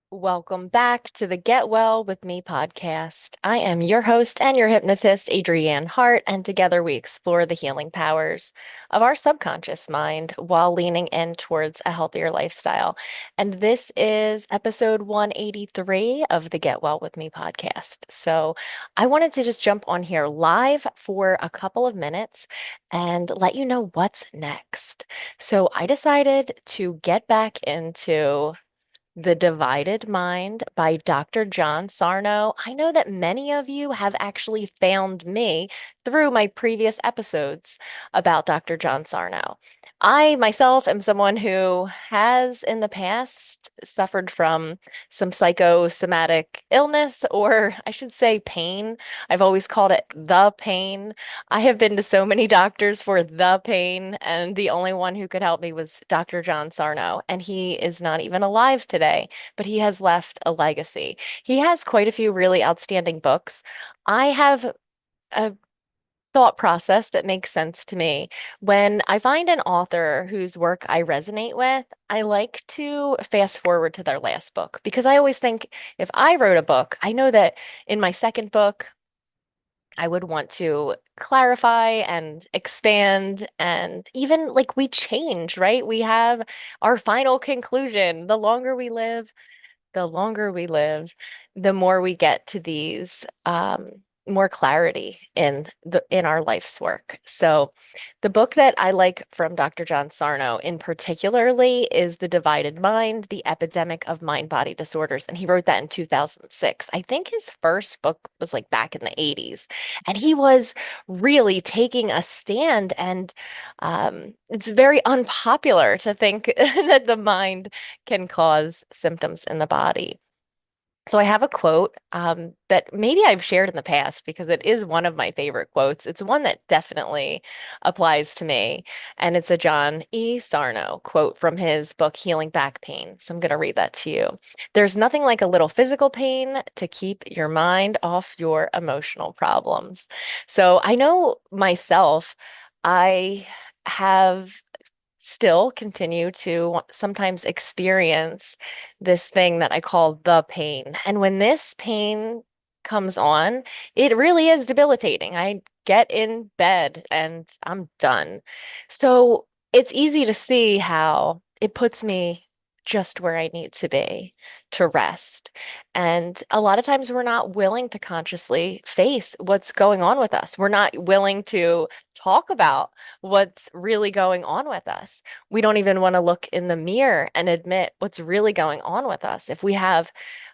Welcome back to the Get Well with Me podcast. I am your host and your hypnotist, Adrienne Hart, and together we explore the healing powers of our subconscious mind while leaning in towards a healthier lifestyle. And this is episode 183 of the Get Well with Me podcast. So I wanted to just jump on here live for a couple of minutes and let you know what's next. So I decided to get back into the Divided Mind by Dr. John Sarno. I know that many of you have actually found me through my previous episodes about Dr. John Sarno. I myself am someone who has in the past suffered from some psychosomatic illness, or I should say pain. I've always called it the pain. I have been to so many doctors for the pain, and the only one who could help me was Dr. John Sarno. And he is not even alive today, but he has left a legacy. He has quite a few really outstanding books. I have a thought process that makes sense to me. When I find an author whose work I resonate with, I like to fast forward to their last book because I always think if I wrote a book, I know that in my second book, I would want to clarify and expand and even like we change, right? We have our final conclusion. The longer we live, the more we get to these more clarity in our life's work. So the book that I like from Dr. John Sarno in particularly is The Divided Mind, The Epidemic of Mind-Body Disorders. And he wrote that in 2006. I think his first book was like back in the 80s. And he was really taking a stand. And it's very unpopular to think that the mind can cause symptoms in the body. So I have a quote that maybe I've shared in the past because it is one of my favorite quotes. It's one that definitely applies to me, and it's a John E. Sarno quote from his book Healing Back Pain. So I'm going to read that to you. There's nothing like a little physical pain to keep your mind off your emotional problems. So I know myself, I have still continue to sometimes experience this thing that I call the pain. And when this pain comes on, it really is debilitating. I get in bed and I'm done. So it's easy to see how it puts me just where I need to be to rest. And a lot of times we're not willing to consciously face what's going on with us. We're not willing to talk about what's really going on with us. We don't even want to look in the mirror and admit what's really going on with us. If we have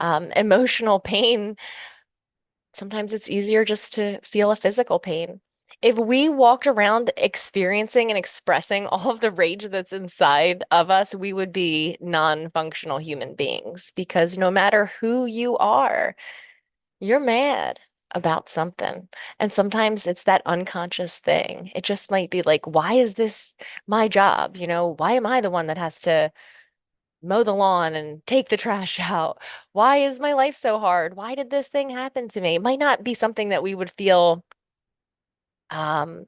emotional pain, sometimes it's easier just to feel a physical pain. If we walked around experiencing and expressing all of the rage that's inside of us, we would be non-functional human beings because no matter who you are, you're mad about something. And sometimes it's that unconscious thing. It just might be like, why is this my job? Why am I the one that has to mow the lawn and take the trash out? Why is my life so hard? Why did this thing happen to me? It might not be something that we would feel, um,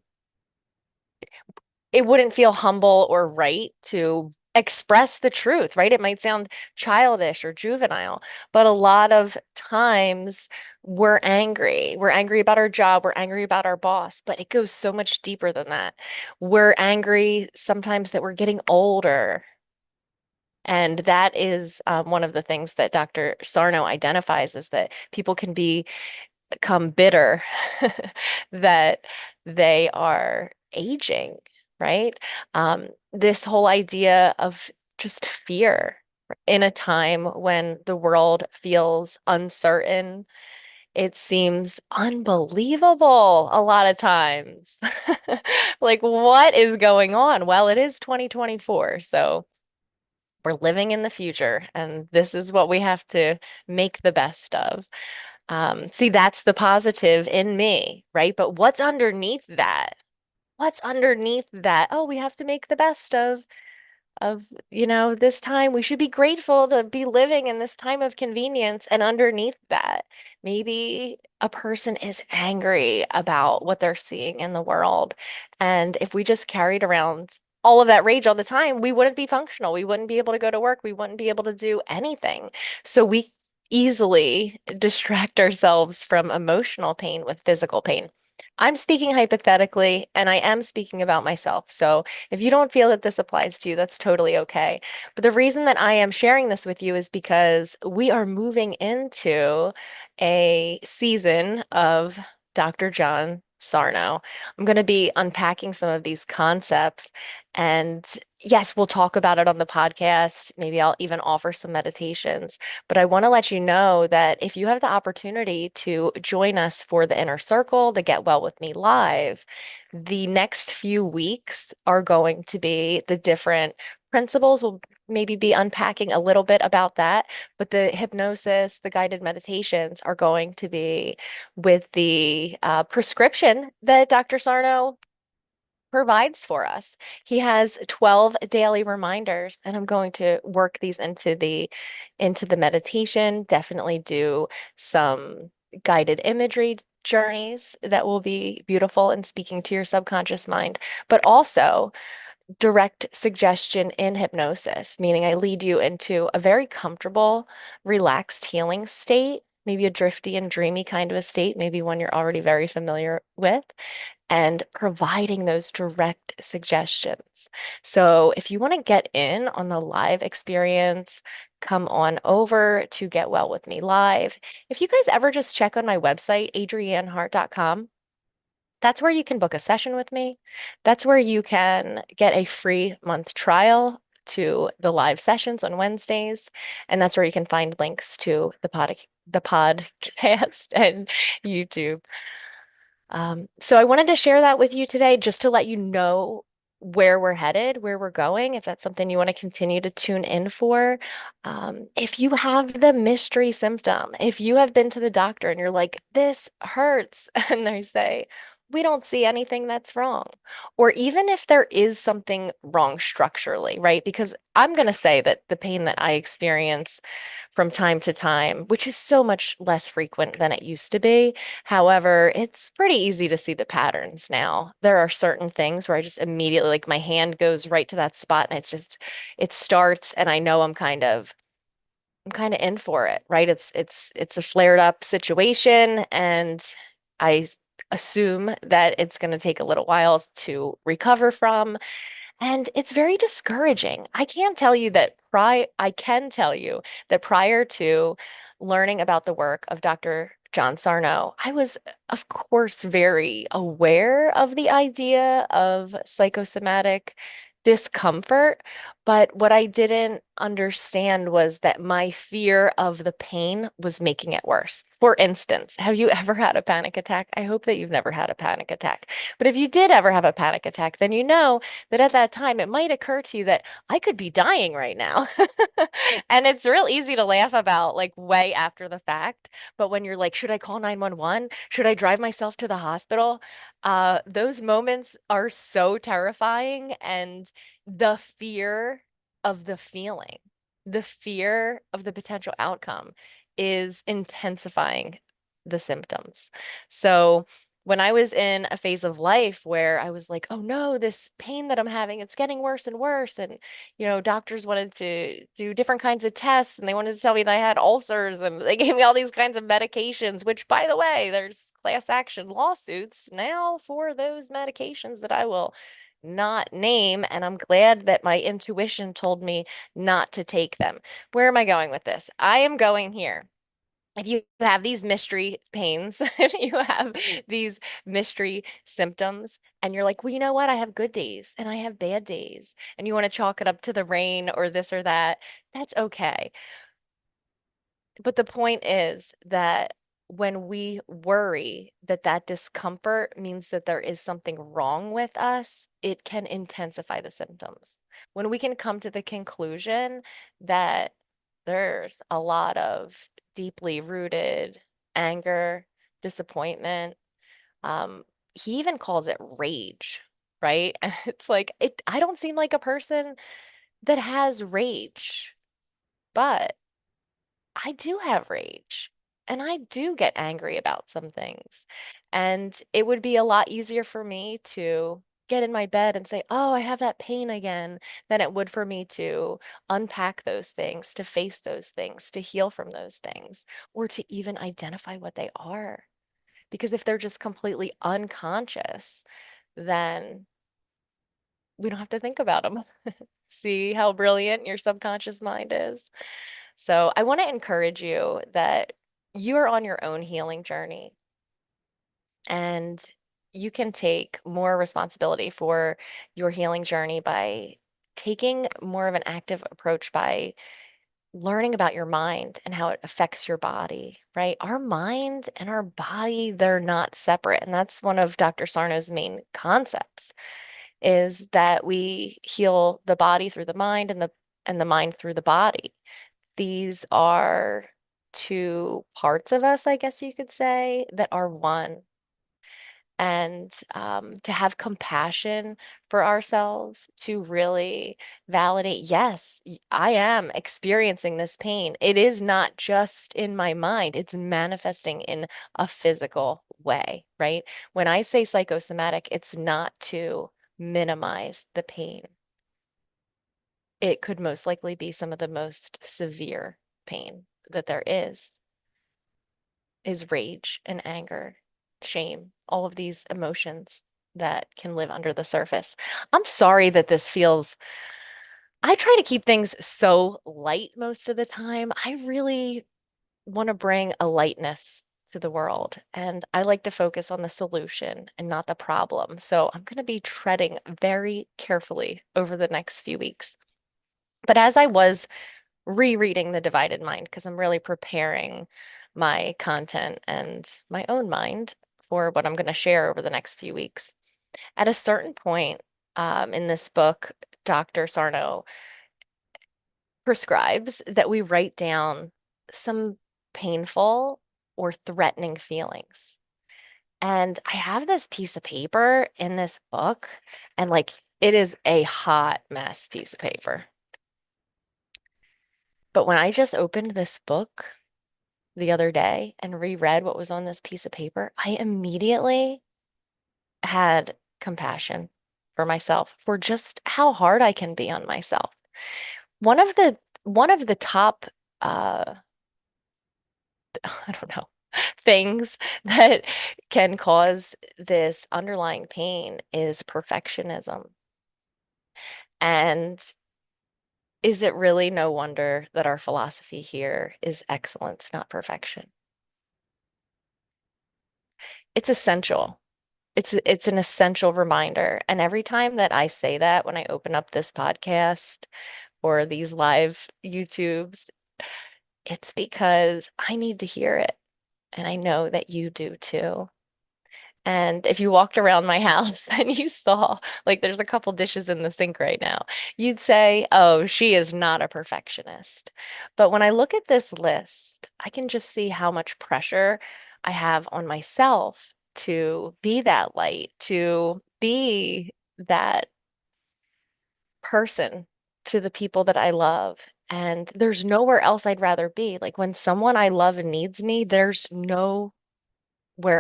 it wouldn't feel humble or right to express the truth, right? It might sound childish or juvenile, but a lot of times we're angry. We're angry about our job. We're angry about our boss, but it goes so much deeper than that. We're angry sometimes that we're getting older. And that is one of the things that Dr. Sarno identifies is that people can become bitter that they are aging, right? This whole idea of just fear in a time when the world feels uncertain, it seems unbelievable a lot of times. Like, what is going on? Well, it is 2024, so we're living in the future, and this is what we have to make the best of. See, that's the positive in me, right? But what's underneath that? What's underneath that? Oh, we have to make the best of this time. We should be grateful to be living in this time of convenience. And underneath that, maybe a person is angry about what they're seeing in the world. And if we just carried around all of that rage all the time, we wouldn't be functional. We wouldn't be able to go to work. We wouldn't be able to do anything. So we easily distract ourselves from emotional pain with physical pain. I'm speaking hypothetically, and I am speaking about myself. So if you don't feel that this applies to you, that's totally okay. But the reason that I am sharing this with you is because we are moving into a season of Dr. John Sarno. I'm going to be unpacking some of these concepts. And yes, we'll talk about it on the podcast. Maybe I'll even offer some meditations. But I want to let you know that if you have the opportunity to join us for the Inner Circle, the Get Well With Me Live, the next few weeks are going to be the different principles. We'll maybe be unpacking a little bit about that, but the hypnosis, the guided meditations are going to be with the prescription that Dr. Sarno provides for us. He has 12 daily reminders, and I'm going to work these into the meditation, definitely do some guided imagery journeys that will be beautiful and speaking to your subconscious mind, but also direct suggestion in hypnosis, meaning I lead you into a very comfortable, relaxed healing state, maybe a drifty and dreamy kind of a state, maybe one you're already very familiar with, and providing those direct suggestions. So if you want to get in on the live experience, come on over to Get Well With Me Live. If you guys ever just check on my website, adriennehart.com, that's where you can book a session with me. That's where you can get a free month trial to the live sessions on Wednesdays. And that's where you can find links to the podcast and YouTube. So I wanted to share that with you today just to let you know where we're headed, where we're going, if that's something you want to continue to tune in for. If you have the mystery symptom, if you have been to the doctor and you're like, this hurts, and they say, we don't see anything that's wrong. Or even if there is something wrong structurally, right? Because I'm going to say that the pain that I experience from time to time, which is so much less frequent than it used to be. However, it's pretty easy to see the patterns now. There are certain things where I just immediately, like my hand goes right to that spot and it starts and I know I'm kind of in for it, right? It's a flared up situation and I assume that it's going to take a little while to recover from. And it's very discouraging. I can tell you that prior to learning about the work of Dr. John Sarno, I was, of course, very aware of the idea of psychosomatic discomfort. But what I didn't understand was that my fear of the pain was making it worse. For instance, have you ever had a panic attack? I hope that you've never had a panic attack. But if you did ever have a panic attack, then you know that at that time it might occur to you that I could be dying right now. And it's real easy to laugh about like way after the fact. But when you're like, should I call 911? Should I drive myself to the hospital? Those moments are so terrifying. And the fear of the feeling, the fear of the potential outcome is intensifying the symptoms. So, when I was in a phase of life where I was like, oh no, this pain that I'm having, it's getting worse and worse. And, doctors wanted to do different kinds of tests and they wanted to tell me that I had ulcers and they gave me all these kinds of medications, which, by the way, there's class action lawsuits now for those medications that I will not name. And I'm glad that my intuition told me not to take them. Where am I going with this? I am going here. If you have these mystery pains, if you have these mystery symptoms, and you're like, well, you know what? I have good days and I have bad days, and you want to chalk it up to the rain or this or that, that's okay. But the point is that when we worry that that discomfort means that there is something wrong with us, it can intensify the symptoms. When we can come to the conclusion that there's a lot of deeply rooted anger, disappointment, um, he even calls it rage, right? And it's like, I don't seem like a person that has rage, but I do have rage and I do get angry about some things. And it would be a lot easier for me to get in my bed and say, oh, I have that pain again, than it would for me to unpack those things, to face those things, to heal from those things, or to even identify what they are. Because if they're just completely unconscious, then we don't have to think about them. See how brilliant your subconscious mind is? So I want to encourage you that you are on your own healing journey, and you can take more responsibility for your healing journey by taking more of an active approach by learning about your mind and how it affects your body, right? Our mind and our body, they're not separate. And that's one of Dr. Sarno's main concepts, is that we heal the body through the mind and the mind through the body. These are two parts of us, I guess you could say, that are one. And to have compassion for ourselves, to really validate, yes, I am experiencing this pain. It is not just in my mind, it's manifesting in a physical way, right? When I say psychosomatic, it's not to minimize the pain. It could most likely be some of the most severe pain that there is rage and anger, shame, all of these emotions that can live under the surface. I'm sorry that this feels, I try to keep things so light most of the time. I really want to bring a lightness to the world, and I like to focus on the solution and not the problem. So I'm going to be treading very carefully over the next few weeks. But as I was rereading The Divided Mind, because I'm really preparing my content and my own mind for what I'm going to share over the next few weeks. At a certain point in this book, Dr. Sarno prescribes that we write down some painful or threatening feelings. And I have this piece of paper in this book, and like it is a hot mess piece of paper. But when I just opened this book the other day and reread what was on this piece of paper, I immediately had compassion for myself, for just how hard I can be on myself. One of the top I don't know, things that can cause this underlying pain is perfectionism. And is it really no wonder that our philosophy here is excellence, not perfection? It's essential. It's an essential reminder. And every time that I say that when I open up this podcast or these live YouTubes, it's because I need to hear it. And I know that you do too. And if you walked around my house and you saw, like, there's a couple dishes in the sink right now, you'd say, oh, she is not a perfectionist. But when I look at this list, I can just see how much pressure I have on myself to be that light, to be that person to the people that I love. And there's nowhere else I'd rather be. Like when someone I love needs me, there's nowhere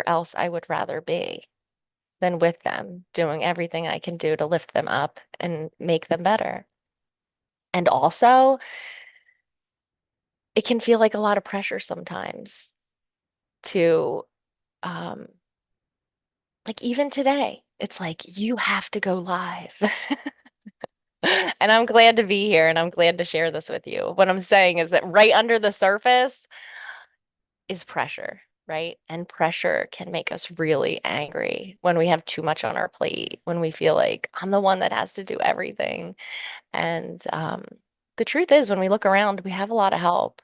else I would rather be than with them, doing everything I can do to lift them up and make them better. And also, it can feel like a lot of pressure sometimes to, um, like even today, it's like you have to go live. And I'm glad to be here and I'm glad to share this with you. What I'm saying is that right under the surface is pressure, right? And pressure can make us really angry when we have too much on our plate, when we feel like I'm the one that has to do everything. And the truth is, when we look around, we have a lot of help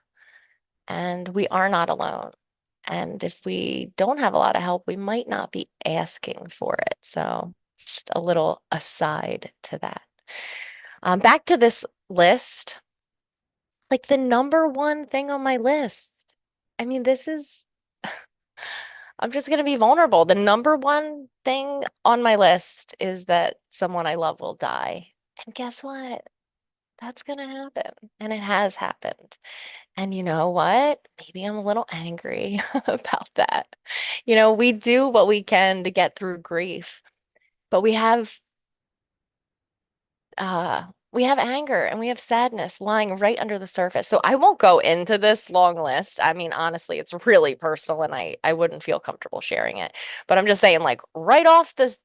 and we are not alone. And if we don't have a lot of help, we might not be asking for it. So, just a little aside to that. Back to this list, like the number one thing on my list. I mean, this is, I'm just going to be vulnerable. The number one thing on my list is that someone I love will die. And guess what? That's going to happen. And it has happened. And you know what? Maybe I'm a little angry about that. We do what we can to get through grief, but we have we have anger and we have sadness lying right under the surface. So I won't go into this long list. I mean, honestly, it's really personal and I wouldn't feel comfortable sharing it. But I'm just saying, like, right off this,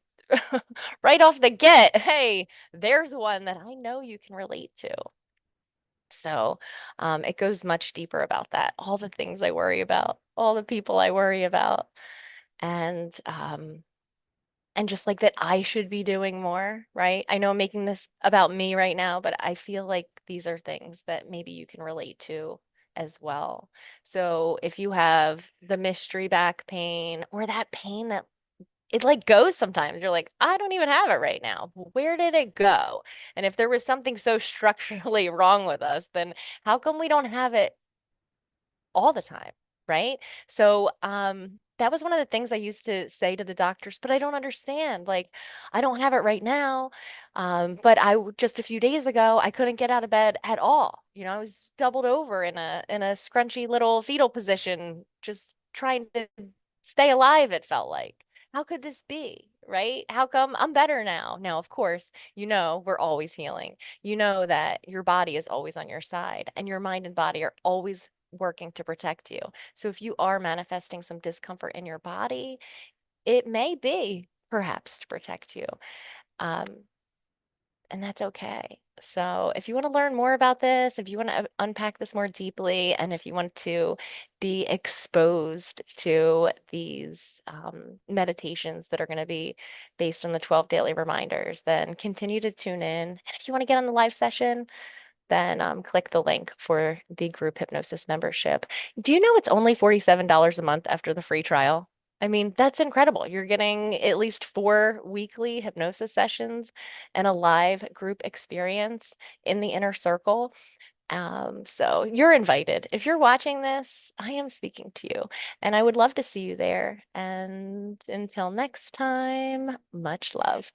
right off the get, hey, there's one that I know you can relate to. So it goes much deeper about that. All the things I worry about, all the people I worry about, and just like that I should be doing more, right? I know I'm making this about me right now, but I feel like these are things that maybe you can relate to as well. So if you have the mystery back pain or that pain that it like goes sometimes, you're like, I don't even have it right now. Where did it go? And if there was something so structurally wrong with us, then how come we don't have it all the time, right? So, that was one of the things I used to say to the doctors, but I don't understand. Like, I don't have it right now. But just a few days ago, I couldn't get out of bed at all. You know, I was doubled over in a scrunchy little fetal position, just trying to stay alive, it felt like. How could this be? Right? How come I'm better now? Now, of course, we're always healing. You know that your body is always on your side and your mind and body are always working to protect you. So if you are manifesting some discomfort in your body, it may be perhaps to protect you. Um, and that's okay. So if you want to learn more about this, if you want to unpack this more deeply, and if you want to be exposed to these meditations that are going to be based on the 12 daily reminders, then continue to tune in. And if you want to get on the live session, then click the link for the group hypnosis membership. Do you know it's only $47 a month after the free trial? I mean, that's incredible. You're getting at least 4 weekly hypnosis sessions and a live group experience in the inner circle. So you're invited. If you're watching this, I am speaking to you, and I would love to see you there. And until next time, much love.